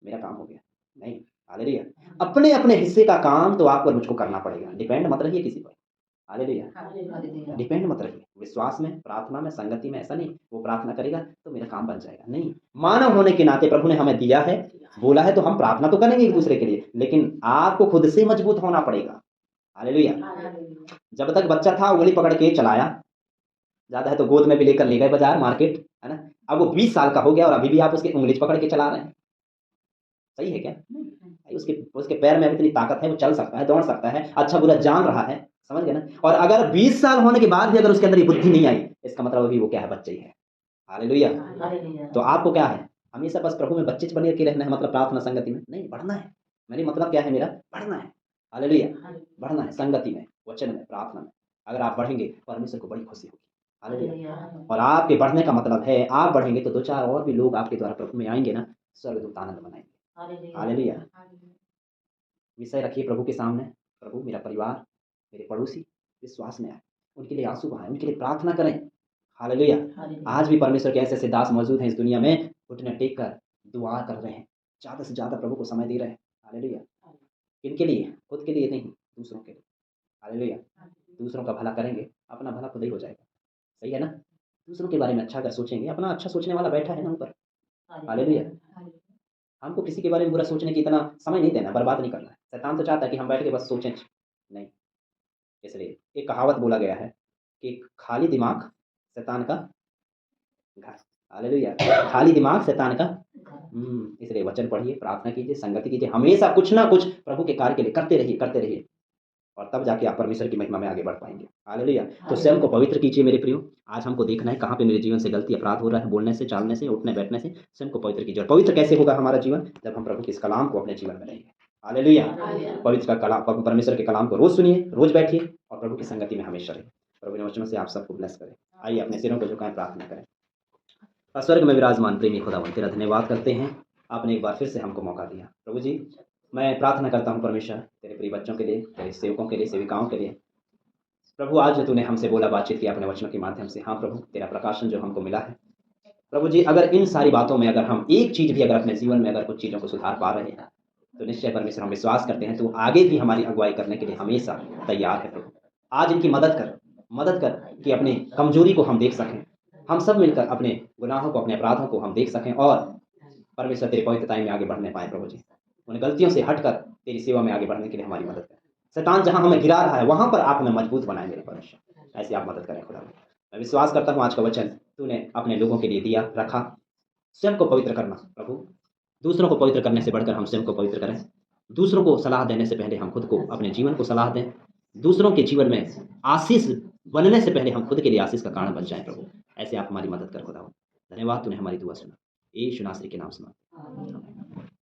मेरा काम हो गया। नहीं, हालेलुया! अपने-अपने हिस्से का काम तो आपको और मुझको करना पड़ेगा। डिपेंड मत रहिए किसी पर। हालेलुया! डिपेंड मत रहिए। विश्वास में, प्रार्थना में, संगति में ऐसा नहीं, वो प्रार्थना करेगा तो मेरा काम बन जाएगा। नहीं, मानव होने के नाते प्रभु ने हमें दिया है, बोला है तो हम प्रार्थना तो करेंगे एक-दूसरे के लिए, लेकिन आपको खुद से मजबूत होना पड़ेगा। हालेलुया! जब तक बच्चा था उँगली पकड़ के चलाया, ज़्यादा है तो गोद में भी लेकर ले गए बाज़ार, मार्केट, है ना? अब वो 20 साल का हो गया और अभी भी आप उसकी उँगली पकड़ के चला रहे हैं। सही है क्या? भाई उसके उसके पैर में अब इतनी ताकत है, वो चल सकता है, दौड़ सकता है, अच्छा-बुरा जान रहा है, समझ गए ना? और अगर 20 साल होने के बाद भी अगर उसके अंदर ये बुद्धि नहीं आई, इसका मतलब अभी वो क्या है? बच्चा ही है। हालेलुया! तो आपको क्या है? हमेशा बस प्रभु में बच्चे बने के रहना है, मतलब प्रार्थना संगति में? नहीं, बढ़ना है। मेरी मतलब क्या है मेरा? बढ़ना है। हालेलुया! बढ़ना है संगति में, वचन में, प्रार्थना में। अगर आप बढ़ेंगे, परमेश्वर को बड़ी खुशी होगी। हालेलुया! और आपके बढ़ने का मतलब है, आप बढ़ेंगे तो 2-4 और भी लोग आपके द्वारा प्रभु में आएँगे ना, स्वर्गदूत आनंद मनाएँगे। हालेलुया! विषय रखिए प्रभु के सामने, प्रभु मेरा परिवार, मेरे पड़ोसी विश्वास में आए। उनके लिए आंसू बहाएं, उनके लिए प्रार्थना करें। हालेलुया। आज भी परमेश्वर के ऐसे ऐसे दास मौजूद हैं इस दुनिया में, घुटने टेक कर दुआ कर रहे हैं, ज़्यादा से ज़्यादा प्रभु को समय दे रहे हैं। हालेलुया। किनके लिए? खुद के लिए नहीं, दूसरों के लिए। हालेलुया। दूसरों का भला करेंगे, अपना भला खुद ही हो जाएगा। सही है ना? दूसरों के बारे में अच्छा अगर सोचेंगे, अपना अच्छा सोचने वाला बैठा है ना ऊपर। हालेलुया। हमको किसी के बारे में बुरा सोचने की इतना समय नहीं देना, बर्बाद नहीं करना है। शैतान तो चाहता है कि हम बैठ के बस सोचें। नहीं, इसलिए एक कहावत बोला गया है कि खाली दिमाग शैतान का घर। हालेलुया। खाली दिमाग शैतान का इसलिए वचन पढ़िए, प्रार्थना कीजिए, संगति कीजिए, हमेशा कुछ ना कुछ प्रभु के कार्य के लिए करते रहिए और तब जाके आप परमेश्वर की महिमा में आगे बढ़ पाएँगे। हालेलुया। तो स्वयं को पवित्र कीजिए मेरे प्रियो। आज हमको देखना है कहाँ पे मेरे जीवन से गलती, अपराध हो रहा है, बोलने से, चालने से, उठने-बैठने से। स्वयं को पवित्र कीजिए और पवित्र कैसे होगा हमारा जीवन? जब हम प्रभु के इस कलाम को अपने जीवन में लेंगे। हालेलुया। पवित्र का कलाम, परमेश्वर के कलाम को रोज़ सुनिए, रोज़ बैठिए और प्रभु की संगति में हमेशा रहिए। प्रभु के वचनों से आप सबको ब्लेस करें। आइए अपने सिरों को झुकाएँ, प्रार्थना करें। स्वर्ग में विराजमान प्रेमी खुदावन, तेरा धन्यवाद करते हैं, आपने एक बार फिर से हमको मौका दिया। प्रभु जी, मैं प्रार्थना करता हूँ परमेश्वर, तेरे प्रिय बच्चों के लिए, तेरे सेवकों के लिए, सेविकाओं के लिए। प्रभु, आज जो तूने हमसे बोला, बातचीत किया अपने वचनों के माध्यम से, हाँ प्रभु, तेरा प्रकाशन जो हमको मिला है। प्रभु जी, अगर इन सारी बातों में अगर हम एक चीज़ भी अगर अपने जीवन में अगर कुछ चीज़ों को सुधार पा रहे हैं, तो निश्चय परमेश्वर हम विश्वास करते हैं, तू आगे भी हमारी अगुवाई करने के लिए हमेशा तैयार है प्रभु। आज इनकी मदद कर कि अपनी कमज़ोरी को हम देख सकें। हम सब मिलकर अपने गुनाहों को, अपने अपराधों को हम देख सकें और परमेश्वर तेरी पवित्रता में आगे बढ़ने पाएँ प्रभु जी। उन गलतियों से हटकर तेरी सेवा में आगे बढ़ने के लिए हमारी मदद करें। शैतान जहाँ हमें गिरा रहा है, वहाँ पर आप हमें मजबूत बनाएँ मेरे परमेश्वर। ऐसे आप मदद करें खुदा। मैं विश्वास करता हूँ आज का वचन तूने अपने लोगों के लिए दिया, रखा। स्वयं को पवित्र करना प्रभु, दूसरों को पवित्र करने से बढ़कर हम स्वयं को पवित्र करें। दूसरों को सलाह देने से पहले हम खुद को, अपने जीवन को सलाह दें। दूसरों के जीवन में आशीष बनने से पहले हम खुद के लिए आशीष का कारण बन जाएँ प्रभु। ऐसे आप हमारी मदद कर खुदा। धन्यवाद, तूने हमारी दुआ सुना। यीशु नासरी के नाम से।